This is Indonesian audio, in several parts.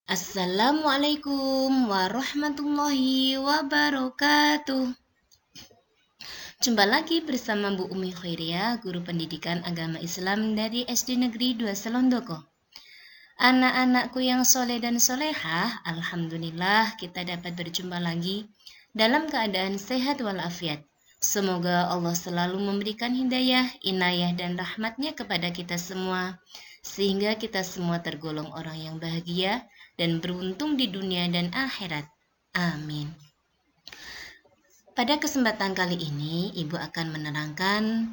Assalamualaikum warahmatullahi wabarakatuh. Jumpa lagi bersama Bu Umi Khairia, Guru Pendidikan Agama Islam dari SD Negeri 2 Selondoko. Anak-anakku yang soleh dan solehah, alhamdulillah kita dapat berjumpa lagi dalam keadaan sehat walafiat. Semoga Allah selalu memberikan hidayah, inayah, dan rahmatnya kepada kita semua, sehingga kita semua tergolong orang yang bahagia dan beruntung di dunia dan akhirat. Amin. Pada kesempatan kali ini, Ibu akan menerangkan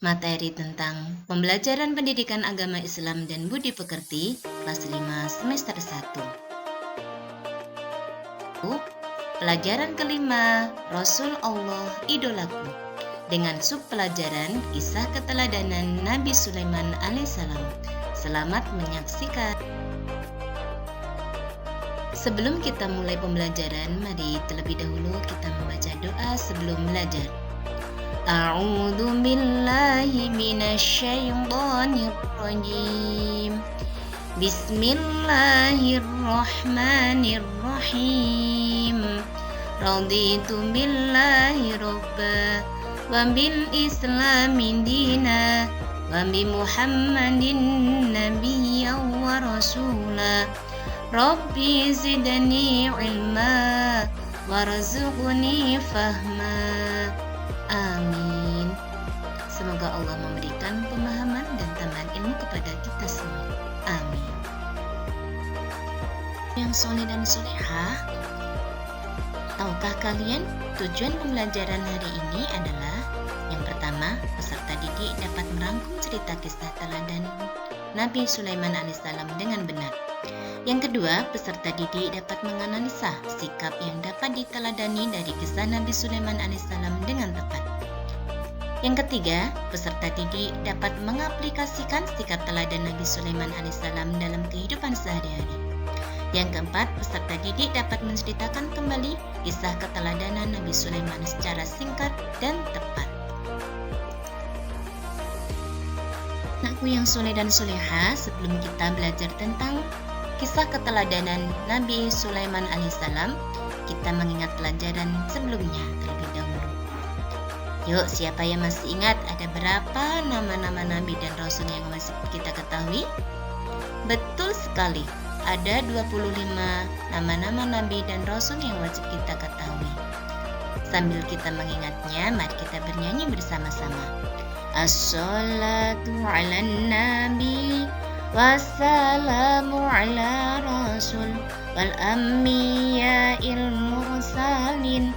materi tentang pembelajaran pendidikan agama Islam dan budi pekerti kelas 5 semester 1. Pelajaran kelima, Rasul Allah idolaku, dengan sub pelajaran kisah keteladanan Nabi Sulaiman alaihissalam. Selamat menyaksikan. Sebelum kita mulai pembelajaran, mari terlebih dahulu kita membaca doa sebelum belajar. A'udzu billahi minasyaitonir rajim. Bismillahirrahmanirrahim. Raditu billahi robba wa bil islami dina wa bi Muhammadin nabiyyan wa rasula. Rabbi zidni ilma warzuqni fahma. Amin. Semoga Allah memberikan pemahaman dan tambahan ilmu kepada kita semua. Amin. Yang soleh dan solehah, tahukah kalian tujuan pembelajaran hari ini adalah yang pertama, peserta didik dapat merangkum cerita kisah teladan Nabi Sulaiman alaihissalam dengan benar. Yang kedua, peserta didik dapat menganalisa sikap yang dapat diteladani dari kisah Nabi Sulaiman alaihissalam dengan tepat. Yang ketiga, peserta didik dapat mengaplikasikan sikap teladan Nabi Sulaiman alaihissalam dalam kehidupan sehari-hari. Yang keempat, peserta didik dapat menceritakan kembali kisah keteladanan Nabi Sulaiman secara singkat dan tepat. Anakku yang soleh dan soleha, sebelum kita belajar tentang kisah keteladanan Nabi Sulaiman alaihissalam, kita mengingat pelajaran sebelumnya terlebih dahulu. Yuk, siapa yang masih ingat ada berapa nama-nama Nabi dan Rasul yang masih kita ketahui? Betul sekali, ada 25 nama-nama Nabi dan Rasul yang wajib kita ketahui. Sambil kita mengingatnya, mari kita bernyanyi bersama-sama. As-salatu ala nabi wassalamu ala rasul wal anbiya'il mursalin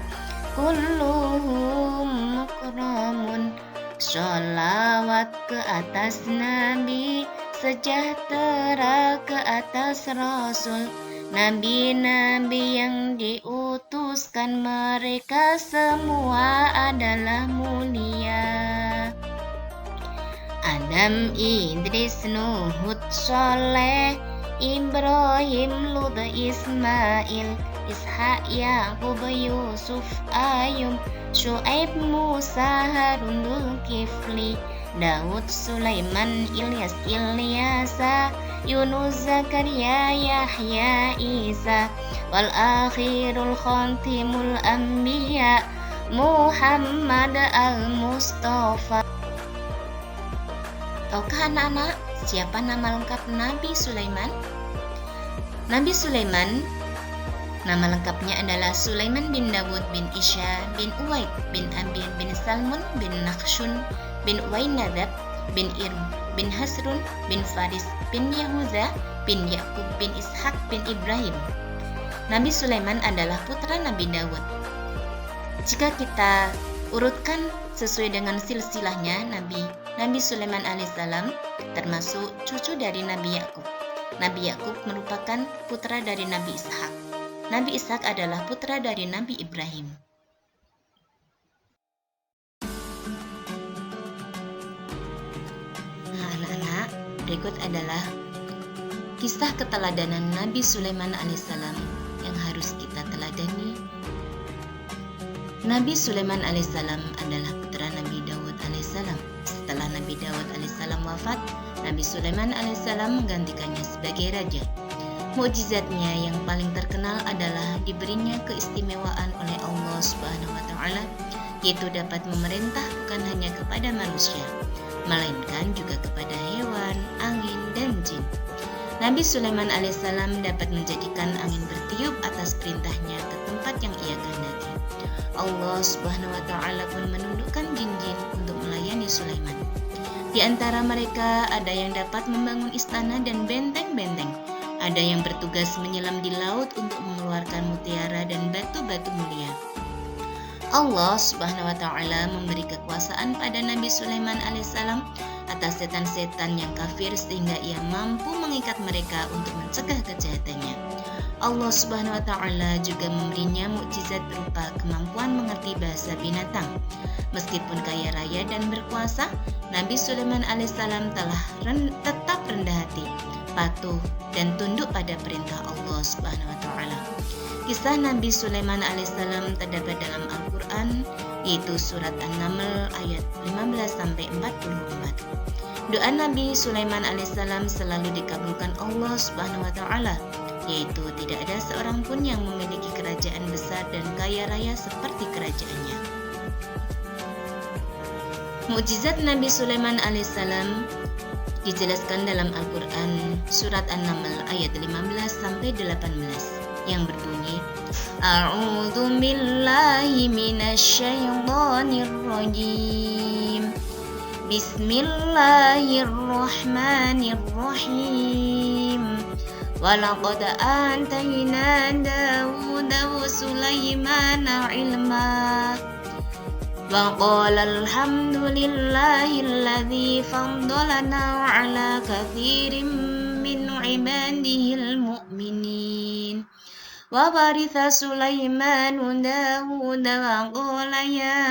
kulluhum mukramun. Sholawat ke atas nabi, sejahtera ke atas rasul, nabi-nabi yang diutuskan, mereka semua adalah mulia. Adam, Idris, Nuh, Hud, Soleh, Ibrahim, Lut, Ismail, Ishak, Yaqub, Yusuf, Ayub, Syuaib, Musa, Harun, Dzulkifli, Daud, Sulaiman, Ilyas, Ilyasa, Yunus, Zakaria, Yahya, Isa, wal akhirul khatimul anbiya, Muhammad al-Mustafa. Tahukah anak-anak siapa nama lengkap Nabi Sulaiman? Nabi Sulaiman, nama lengkapnya adalah Sulaiman bin Dawud bin Isya bin Uwaid bin Amir bin Salmun bin Nakshun bin Uwainadab bin Irm bin Hasrun bin Faris bin Yahuza bin Yakub bin Ishak bin Ibrahim. Nabi Sulaiman adalah putra Nabi Dawud. Jika kita urutkan sesuai dengan silsilahnya, Nabi Sulaiman alaihissalam termasuk cucu dari Nabi Yakub. Nabi Yakub merupakan putra dari Nabi Ishak. Nabi Ishak adalah putra dari Nabi Ibrahim. Nah, anak-anak, berikut adalah kisah keteladanan Nabi Sulaiman alaihissalam yang harus kita teladani. Nabi Sulaiman alaihissalam adalah putra Nabi Dawud alaihissalam. Setelah Nabi Dawud alaihissalam wafat, Nabi Sulaiman alaihissalam menggantikannya sebagai raja. Mukjizatnya yang paling terkenal adalah diberinya keistimewaan oleh Allah Subhanahu wa taala, yaitu dapat memerintah bukan hanya kepada manusia, melainkan juga kepada hewan, angin, dan jin. Nabi Sulaiman alaihissalam dapat menjadikan angin bertiup atas perintahnya ke tempat yang ia kehendaki. Allah Subhanahu wa taala pun menundukkan jin-jin untuk melayani Sulaiman. Di antara mereka ada yang dapat membangun istana dan benteng-benteng. Ada yang bertugas menyelam di laut untuk mengeluarkan mutiara dan batu-batu mulia. Allah Subhanahu wa taala memberi kekuasaan pada Nabi Sulaiman alaihissalam atas setan-setan yang kafir sehingga ia mampu mengikat mereka untuk mencegah kejahatannya. Allah Subhanahu wa taala juga memberinya mukjizat berupa kemampuan mengerti bahasa binatang. Meskipun kaya raya dan berkuasa, Nabi Sulaiman alaihissalam telah tetap rendah hati, patuh dan tunduk pada perintah Allah Subhanahu wa taala. Kisah Nabi Sulaiman alaihissalam terdapat dalam Al-Qur'an, yaitu surat An-Naml ayat 15 sampai 44. Doa Nabi Sulaiman alaihissalam selalu dikabulkan Allah Subhanahu wa taala, yaitu tidak ada seorang pun yang memiliki kerajaan besar dan kaya raya seperti kerajaannya. Mukjizat Nabi Sulaiman alaihissalam dijelaskan dalam Al-Qur'an surat An-Naml ayat 15 sampai 18 yang berbunyi, A'udzu billahi minasyaitonir rajim. Bismillahirrahmanirrahim. Walaqad atayna Dawuda wa Sulaimana ilma. Wa qala alhamdulillahilladzi faddalana ala katsirin min ibadihil mu'minin. Wa waritha Sulaimanu Dawuda wa qala ya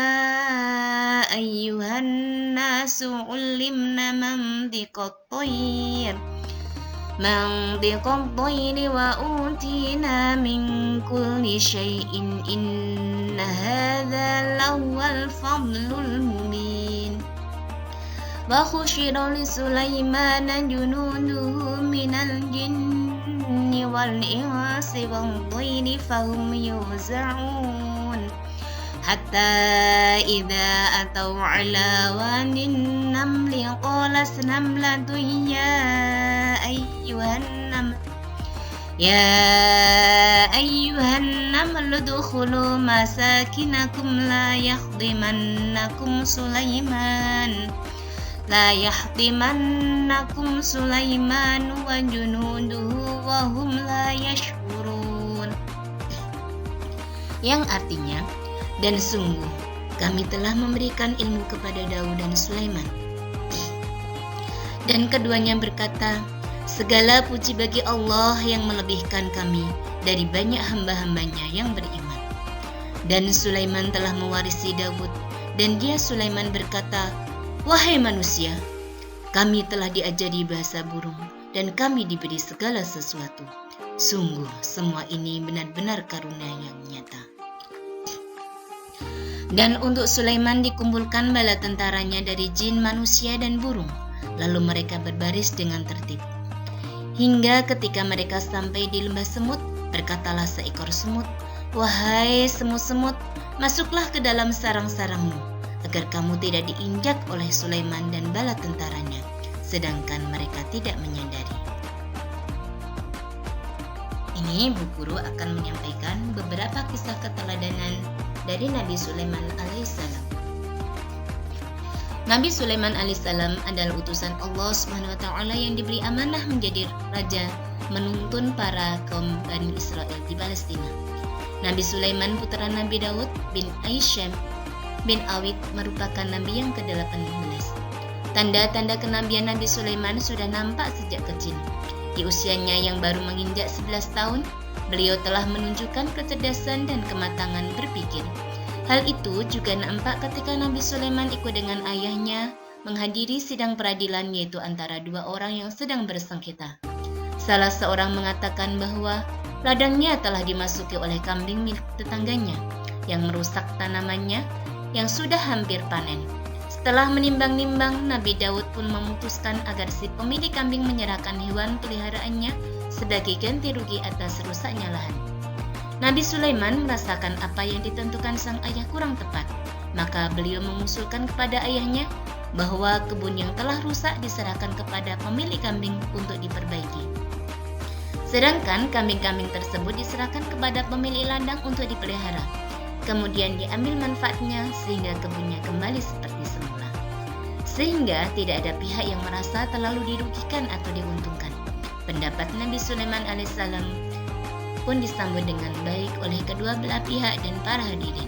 ayyuhan nasu ulimna mantiqat tayr wa utina min kulli syai'in inna hadza lawal fadlul mubin. Wa khusyira li Sulaimana junuduhu minal jinni wal insi wal tayri fahum yuza'un hatta idza ataw ala wanin namli qalas namlatun ya ayyuhan naml udkhulu masakinakum la yahdimannakum Sulaiman wa junuduhu wa hum la yashkurun, yang artinya, dan sungguh kami telah memberikan ilmu kepada Daud dan Sulaiman. Dan keduanya berkata, segala puji bagi Allah yang melebihkan kami dari banyak hamba-hambanya yang beriman. Dan Sulaiman telah mewarisi Daud, dan dia Sulaiman berkata, wahai manusia, kami telah diajari bahasa burung, dan kami diberi segala sesuatu. Sungguh semua ini benar-benar karunia yang nyata. Dan untuk Sulaiman dikumpulkan bala tentaranya dari jin, manusia, dan burung. Lalu mereka berbaris dengan tertib. Hingga ketika mereka sampai di lembah semut, berkatalah seekor semut, wahai semut-semut, masuklah ke dalam sarang-sarangmu, agar kamu tidak diinjak oleh Sulaiman dan bala tentaranya, sedangkan mereka tidak menyadari. Ini Bu Guru akan menyampaikan beberapa kisah keteladanan dari Nabi Sulaiman alaihissalam. Nabi Sulaiman alaihissalam adalah utusan Allah Subhanahu wa taala yang diberi amanah menjadi raja menuntun para kaum Bani Israel di Palestina. Nabi Sulaiman putra Nabi Daud bin Aisyam bin Awid merupakan nabi yang ke-18. Tanda-tanda kenabian Nabi Sulaiman sudah nampak sejak kecil. Di usianya yang baru menginjak 11 tahun, beliau telah menunjukkan kecerdasan dan kematangan berpikir. Hal itu juga nampak ketika Nabi Sulaiman ikut dengan ayahnya menghadiri sidang peradilan, yaitu antara dua orang yang sedang bersengketa. Salah seorang mengatakan bahwa ladangnya telah dimasuki oleh kambing milik tetangganya yang merusak tanamannya yang sudah hampir panen. Setelah menimbang-nimbang, Nabi Daud pun memutuskan agar si pemilik kambing menyerahkan hewan peliharaannya sebagai ganti rugi atas rusaknya lahan. Nabi Sulaiman merasakan apa yang ditentukan sang ayah kurang tepat, maka beliau mengusulkan kepada ayahnya bahwa kebun yang telah rusak diserahkan kepada pemilik kambing untuk diperbaiki. Sedangkan kambing-kambing tersebut diserahkan kepada pemilik ladang untuk dipelihara. Kemudian diambil manfaatnya sehingga kebunnya kembali seperti semula. Sehingga tidak ada pihak yang merasa terlalu dirugikan atau diuntungkan. Pendapat Nabi Sulaiman alaihissalam pun disambut dengan baik oleh kedua belah pihak dan para hadirin.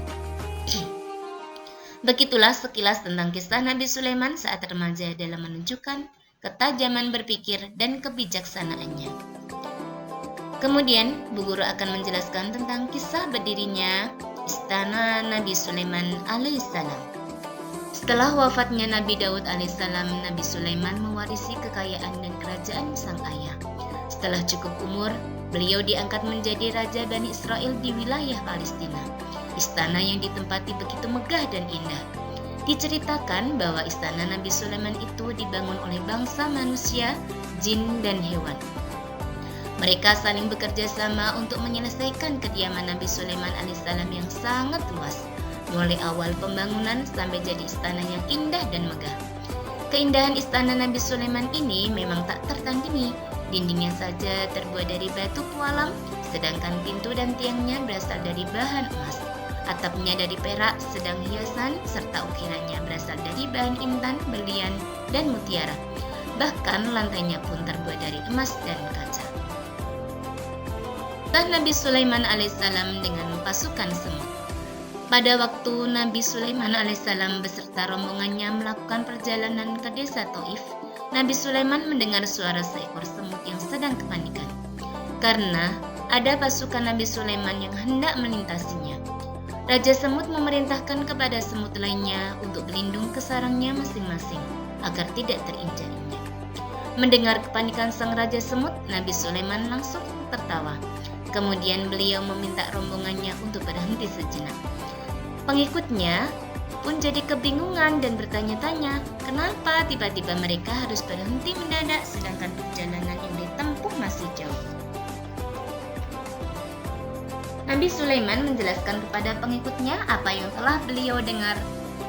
Begitulah sekilas tentang kisah Nabi Sulaiman saat remaja dalam menunjukkan ketajaman berpikir dan kebijaksanaannya. Kemudian, Bu Guru akan menjelaskan tentang kisah berdirinya Istana Nabi Sulaiman alaihissalam. Setelah wafatnya Nabi Daud alaihissalam, Nabi Sulaiman mewarisi kekayaan dan kerajaan sang ayah. Setelah cukup umur, beliau diangkat menjadi Raja Bani Israel di wilayah Palestina. Istana yang ditempati begitu megah dan indah. Diceritakan bahwa istana Nabi Sulaiman itu dibangun oleh bangsa manusia, jin, dan hewan. Mereka saling bekerja sama untuk menyelesaikan kediaman Nabi Sulaiman alaihissalam yang sangat luas, mulai awal pembangunan sampai jadi istana yang indah dan megah. Keindahan istana Nabi Sulaiman ini memang tak tertandingi. Dindingnya saja terbuat dari batu pualam, sedangkan pintu dan tiangnya berasal dari bahan emas. Atapnya dari perak, sedang hiasan serta ukirannya berasal dari bahan intan, berlian, dan mutiara. Bahkan lantainya pun terbuat dari emas dan kaca. Nabi Sulaiman alaihissalam dengan pasukan semut. Pada waktu Nabi Sulaiman alaihissalam beserta rombongannya melakukan perjalanan ke desa Taif, Nabi Sulaiman mendengar suara seekor semut yang sedang kepanikan. Karena ada pasukan Nabi Sulaiman yang hendak melintasinya. Raja Semut memerintahkan kepada semut lainnya untuk berlindung ke sarangnya masing-masing agar tidak terinjak-injak. Mendengar kepanikan sang Raja Semut, Nabi Sulaiman langsung tertawa. Kemudian beliau meminta rombongannya untuk berhenti sejenak. Pengikutnya pun jadi kebingungan dan bertanya-tanya, kenapa tiba-tiba mereka harus berhenti mendadak sedangkan perjalanan yang ditempuh masih jauh. Nabi Sulaiman menjelaskan kepada pengikutnya apa yang telah beliau dengar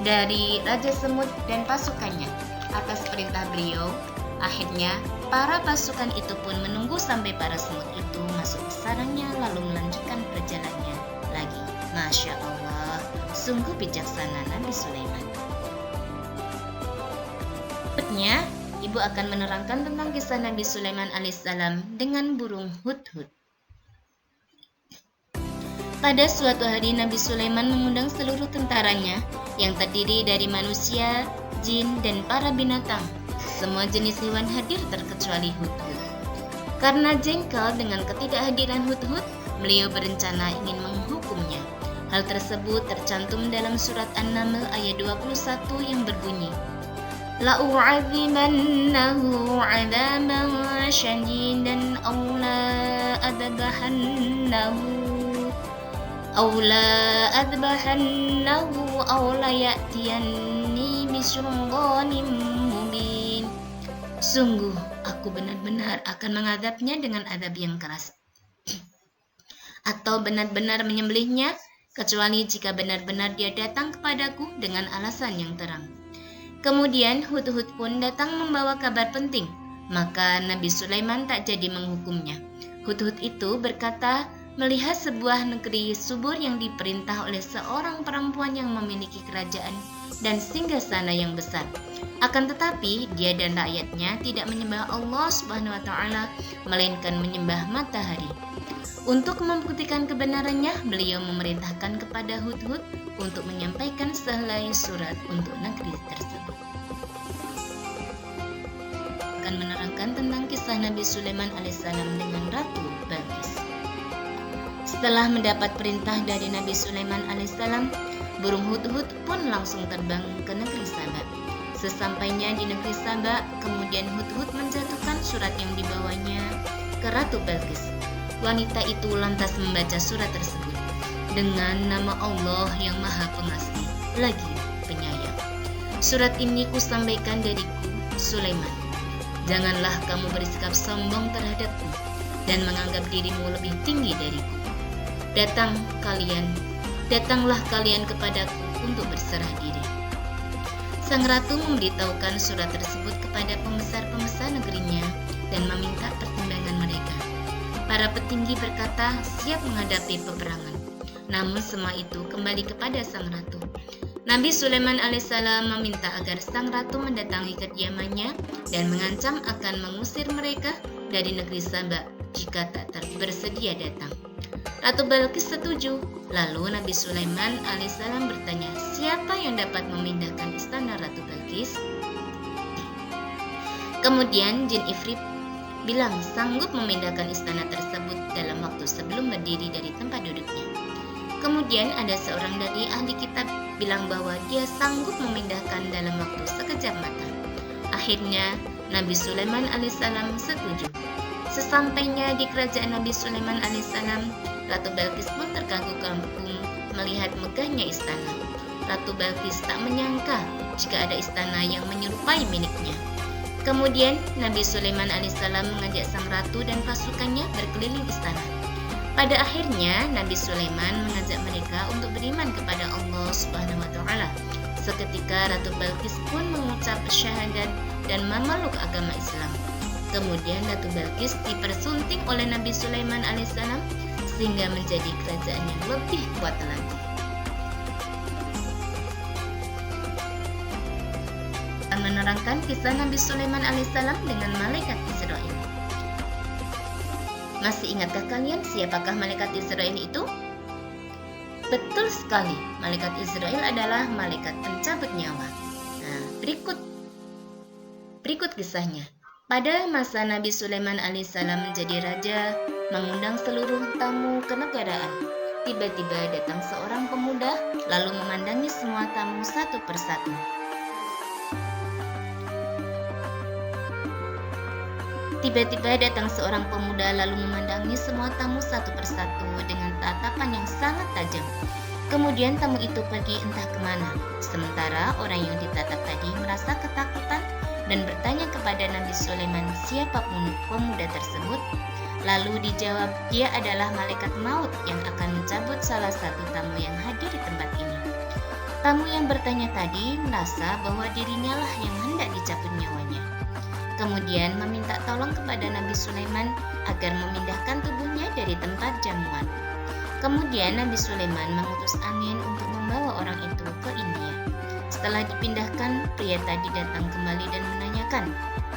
dari Raja Semut dan pasukannya. Atas perintah beliau, akhirnya para pasukan itu pun menunggu sampai para semut itu masuk ke sarangnya lalu melanjutkan perjalanannya lagi. Masya Allah, sungguh bijaksana Nabi Sulaiman. Berikutnya, Ibu akan menerangkan tentang kisah Nabi Sulaiman alaihissalam dengan burung hudhud. Pada suatu hari Nabi Sulaiman mengundang seluruh tentaranya yang terdiri dari manusia, jin, dan para binatang. Semua jenis hewan hadir terkecuali hudhud. Karena jengkel dengan ketidakhadiran hudhud, beliau berencana ingin menghukumnya. Hal tersebut tercantum dalam surat An-Naml ayat 21 yang berbunyi, la'u'adzibannahu 'adzaban syadidan aw la'adbahannahu aw la'yatiyanni bisultanin mubin. Sungguh aku benar-benar akan mengadabnya dengan adab yang keras, atau benar-benar menyembelihnya, kecuali jika benar-benar dia datang kepadaku dengan alasan yang terang. Kemudian hudhud pun datang membawa kabar penting, maka Nabi Sulaiman tak jadi menghukumnya. Hudhud itu berkata melihat sebuah negeri subur yang diperintah oleh seorang perempuan yang memiliki kerajaan dan singgasana yang besar. Akan tetapi dia dan rakyatnya tidak menyembah Allah Subhanahu wa taala, melainkan menyembah matahari. Untuk membuktikan kebenarannya, beliau memerintahkan kepada hudhud untuk menyampaikan sehelai surat untuk negeri tersebut. Akan menerangkan tentang kisah Nabi Sulaiman alaihissalam dengan Ratu Balqis. Setelah mendapat perintah dari Nabi Sulaiman alaihissalam, burung hudhud pun langsung terbang ke negeri Saba. Sesampainya di negeri Saba, kemudian hudhud menjatuhkan surat yang dibawanya ke Ratu Balqis. Wanita itu lantas membaca surat tersebut dengan nama Allah yang Maha Pengasih lagi Penyayang. Surat ini kusampaikan dariku, Sulaiman. Janganlah kamu bersikap sombong terhadapku dan menganggap dirimu lebih tinggi dariku. Datanglah kalian kepadaku untuk berserah diri." Sang ratu memberitahukan surat tersebut kepada pembesar-pembesar negerinya dan meminta pertimbangan mereka. Para petinggi berkata siap menghadapi peperangan, namun semua itu kembali kepada sang ratu. Nabi Sulaiman alaihissalam meminta agar sang ratu mendatangi kediamannya dan mengancam akan mengusir mereka dari negeri Saba jika tak bersedia datang. Ratu Balqis setuju. Lalu Nabi Sulaiman alaihissalam bertanya, siapa yang dapat memindahkan istana Ratu Balqis? Kemudian Jin Ifrit bilang sanggup memindahkan istana tersebut dalam waktu sebelum berdiri dari tempat duduknya. Kemudian ada seorang dari ahli kitab bilang bahwa dia sanggup memindahkan dalam waktu sekejap mata. Akhirnya Nabi Sulaiman alaihissalam setuju. Sesampainya di kerajaan Nabi Sulaiman alaihissalam, Ratu Balqis pun terkagum-kagum melihat megahnya istana. Ratu Balqis tak menyangka jika ada istana yang menyerupai miliknya. Kemudian Nabi Sulaiman alaihissalam mengajak sang ratu dan pasukannya berkeliling istana. Pada akhirnya Nabi Sulaiman mengajak mereka untuk beriman kepada Allah Subhanahu wa taala. Seketika Ratu Balqis pun mengucap syahadat dan memeluk agama Islam. Kemudian Ratu Balqis dipersunting oleh Nabi Sulaiman alaihissalam sehingga menjadi kerajaan yang lebih kuat lagi. Menerangkan kisah Nabi Sulaiman alaihissalam dengan malaikat Israel. Masih ingatkah kalian siapakah malaikat Israel itu? Betul sekali, malaikat Israel adalah malaikat pencabut nyawa. Nah, berikut kisahnya. Pada masa Nabi Sulaiman alaihissalam menjadi raja, mengundang seluruh tamu kenegaraan. Tiba-tiba datang seorang pemuda, lalu memandangi semua tamu satu persatu. Dengan tatapan yang sangat tajam. Kemudian tamu itu pergi entah kemana. Sementara orang yang ditatap tadi merasa ketakutan dan bertanya kepada Nabi Sulaiman siapa pemuda tersebut. Lalu dijawab, dia adalah malaikat maut yang akan mencabut salah satu tamu yang hadir di tempat ini. Tamu yang bertanya tadi merasa bahwa dirinya lah yang hendak dicabut nyawanya. Kemudian meminta tolong kepada Nabi Sulaiman agar memindahkan tubuhnya dari tempat jamuan. Kemudian Nabi Sulaiman mengutus angin untuk membawa orang itu ke India. Setelah dipindahkan, pria tadi datang kembali dan menanyakan,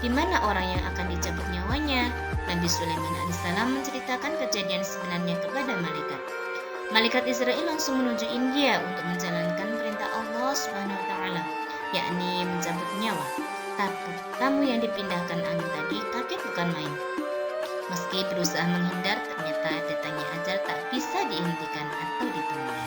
di mana orang yang akan dicabut nyawanya? Nabi Sulaiman alaihissalam menceritakan kejadian sebenarnya kepada malaikat. Malaikat Israel langsung menuju India untuk menjalankan perintah Allah Subhanahu wa taala, yakni mencabut nyawa. Tapi tamu yang dipindahkan angin tadi kaget bukan main. Meski berusaha menghindar, ternyata datangnya ajal tak bisa dihentikan atau ditunda.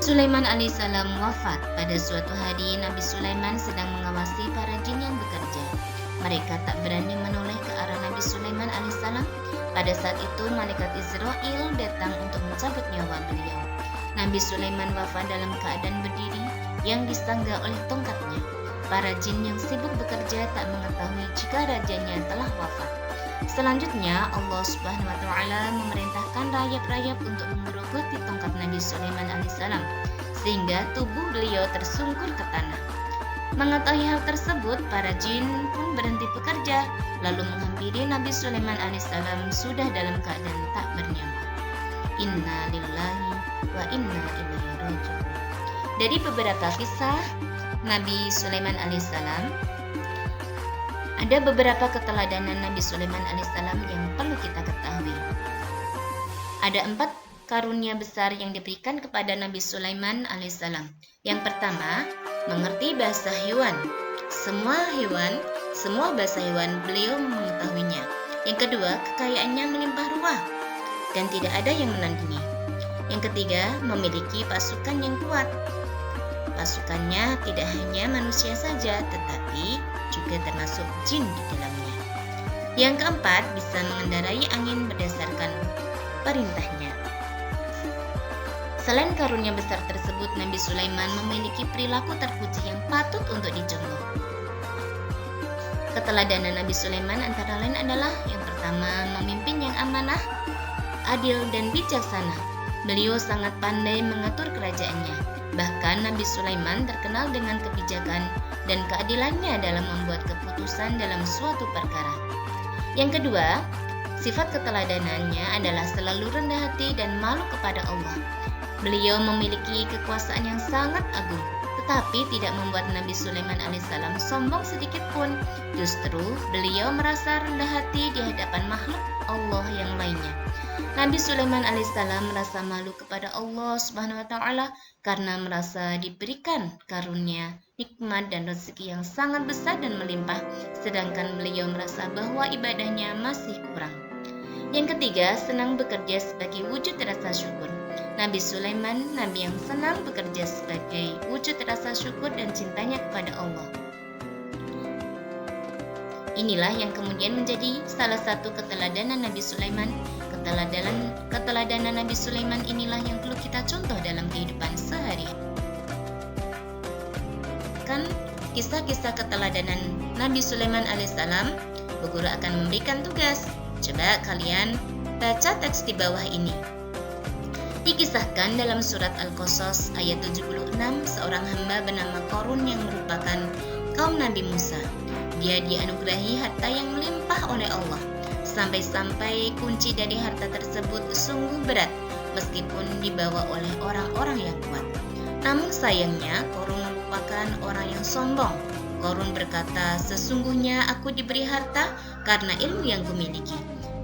Sulaiman alaihissalam wafat. Pada suatu hari Nabi Sulaiman sedang mengawasi para jin yang bekerja. Mereka tak berani menoleh ke arah Nabi Sulaiman alaihissalam. Pada saat itu malaikat Israel datang untuk mencabut nyawa beliau. Nabi Sulaiman wafat dalam keadaan berdiri yang disangga oleh tongkatnya. Para jin yang sibuk bekerja tak mengetahui jika rajanya telah wafat. Selanjutnya Allah Subhanahu wa taala memerintahkan rayap-rayap untuk menggerogoti tongkat Nabi Sulaiman alaihissalam sehingga tubuh beliau tersungkur ke tanah. Mengetahui hal tersebut, para jin pun berhenti bekerja lalu menghampiri Nabi Sulaiman alaihissalam sudah dalam keadaan tak bernyawa. Inna lillahi wa inna ilaihi raji'un. Dari beberapa kisah Nabi Sulaiman alaihissalam, ada beberapa keteladanan Nabi Sulaiman alaihissalam yang perlu kita ketahui. Ada 4 karunia besar yang diberikan kepada Nabi Sulaiman alaihissalam. Yang pertama, mengerti bahasa hewan. Semua bahasa hewan beliau mengetahuinya. Yang kedua, kekayaannya melimpah ruah dan tidak ada yang menandingi. Yang ketiga, memiliki pasukan yang kuat. Pasukannya tidak hanya manusia saja, tetapi juga termasuk jin di dalamnya. Yang keempat, bisa mengendarai angin berdasarkan perintahnya. Selain karunia besar tersebut, Nabi Sulaiman memiliki perilaku terpuji yang patut untuk dicontoh. keteladanan Nabi Sulaiman antara lain adalah yang pertama, memimpin yang amanah, adil dan bijaksana. Beliau sangat pandai mengatur kerajaannya. Bahkan Nabi Sulaiman terkenal dengan kebijakan dan keadilannya dalam membuat keputusan dalam suatu perkara. Yang kedua, sifat keteladanannya adalah selalu rendah hati dan malu kepada Allah. Beliau memiliki kekuasaan yang sangat agung, tetapi tidak membuat Nabi Sulaiman alaihissalam sombong sedikit pun. Justru beliau merasa rendah hati di hadapan makhluk Allah yang lainnya. Nabi Sulaiman alaihissalam merasa malu kepada Allah Subhanahu wa taala karena merasa diberikan karunia, nikmat dan rezeki yang sangat besar dan melimpah, sedangkan beliau merasa bahwa ibadahnya masih kurang. Yang ketiga, senang bekerja sebagai wujud rasa syukur. Nabi Sulaiman, nabi yang senang bekerja sebagai wujud rasa syukur dan cintanya kepada Allah. Inilah yang kemudian menjadi salah satu keteladanan Nabi Sulaiman. Keteladanan Nabi Sulaiman inilah yang perlu kita contoh dalam kehidupan sehari-hari. Kan kisah-kisah keteladanan Nabi Sulaiman alaihissalam, Bu Guru akan memberikan tugas. Coba kalian baca teks di bawah ini. Dikisahkan dalam surat Al-Qasas ayat 76, seorang hamba bernama Qarun yang merupakan kaum Nabi Musa. Dia dianugerahi harta yang melimpah oleh Allah, sampai-sampai kunci dari harta tersebut sungguh berat meskipun dibawa oleh orang-orang yang kuat. Namun sayangnya Qarun merupakan orang yang sombong. Qarun berkata, "Sesungguhnya aku diberi harta karena ilmu yang kumiliki."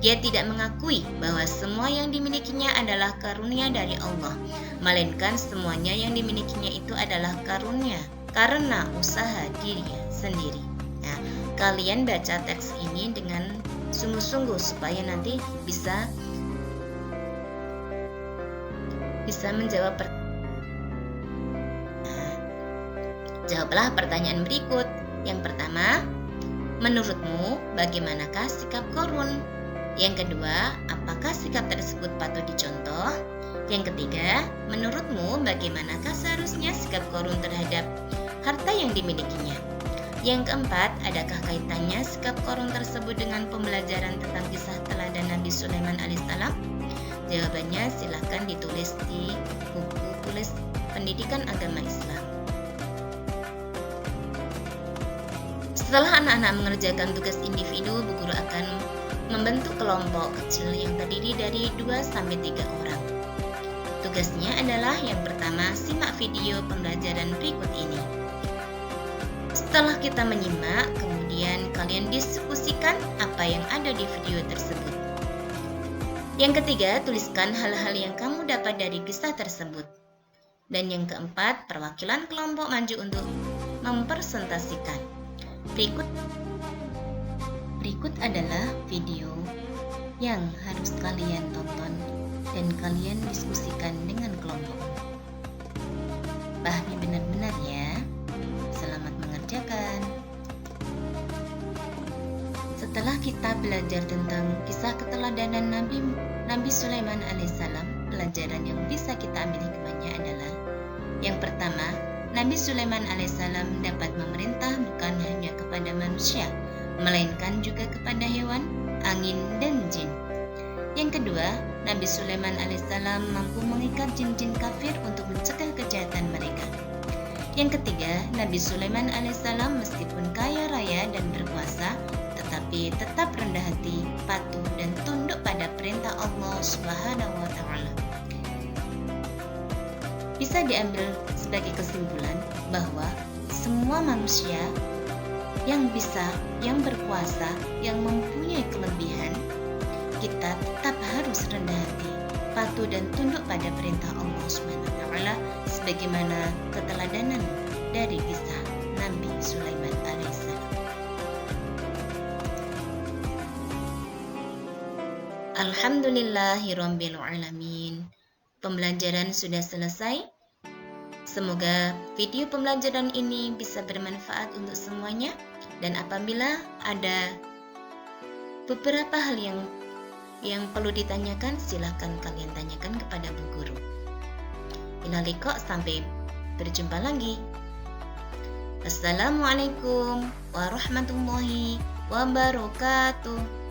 Dia tidak mengakui bahwa semua yang dimilikinya adalah karunia dari Allah, melainkan semuanya yang dimilikinya itu adalah karunia karena usaha dirinya sendiri. Nah, kalian baca teks ini dengan sungguh-sungguh supaya nanti bisa menjawab jawablah pertanyaan berikut. Yang pertama, menurutmu bagaimanakah sikap Qarun? Yang kedua, apakah sikap tersebut patut dicontoh? Yang ketiga, menurutmu bagaimanakah seharusnya sikap Qarun terhadap harta yang dimilikinya? Yang keempat, adakah kaitannya sikap Qarun tersebut dengan pembelajaran tentang kisah teladan Nabi Sulaiman alaihissalam? Jawabannya silahkan ditulis di buku tulis Pendidikan Agama Islam. Setelah anak-anak mengerjakan tugas individu, Bu Guru akan membentuk kelompok kecil yang terdiri dari 2-3 orang. Tugasnya adalah yang pertama, simak video pembelajaran berikut ini. Setelah kita menyimak, kemudian kalian diskusikan apa yang ada di video tersebut. Yang ketiga, tuliskan hal-hal yang kamu dapat dari kisah tersebut. Dan yang keempat, perwakilan kelompok maju untuk mempresentasikan. Berikut adalah video yang harus kalian tonton dan kalian diskusikan dengan kelompok. Pahami benar-benar ya. Selamat mengerjakan. Setelah kita belajar tentang kisah keteladanan Nabi Sulaiman alaihissalam, pelajaran yang bisa kita ambil hikmahnya adalah yang pertama, Nabi Sulaiman alaihissalam dapat memerintah bukan hanya kepada manusia, melainkan juga kepada hewan, angin, dan jin. Yang kedua, Nabi Sulaiman alaihissalam mampu mengikat jin-jin kafir untuk mencegah kejahatan mereka. Yang ketiga, Nabi Sulaiman alaihissalam meskipun kaya raya dan berkuasa, tetapi tetap rendah hati, patuh, dan tunduk pada perintah Allah Subhanahu wa taala. Bisa diambil sebagai kesimpulan bahwa semua manusia yang bisa, yang berkuasa, yang mempunyai kelebihan, kita tetap harus rendah hati, patuh dan tunduk pada perintah Allah Subhanahu wa taala sebagaimana keteladanan dari kisah Nabi Sulaiman alaihissalam. Alhamdulillahirabbil alamin. Pembelajaran sudah selesai. Semoga video pembelajaran ini bisa bermanfaat untuk semuanya, dan apabila ada beberapa hal yang perlu ditanyakan, silahkan kalian tanyakan kepada Bu Guru. Ila liqa, sampai berjumpa lagi. Wassalamualaikum warahmatullahi wabarakatuh.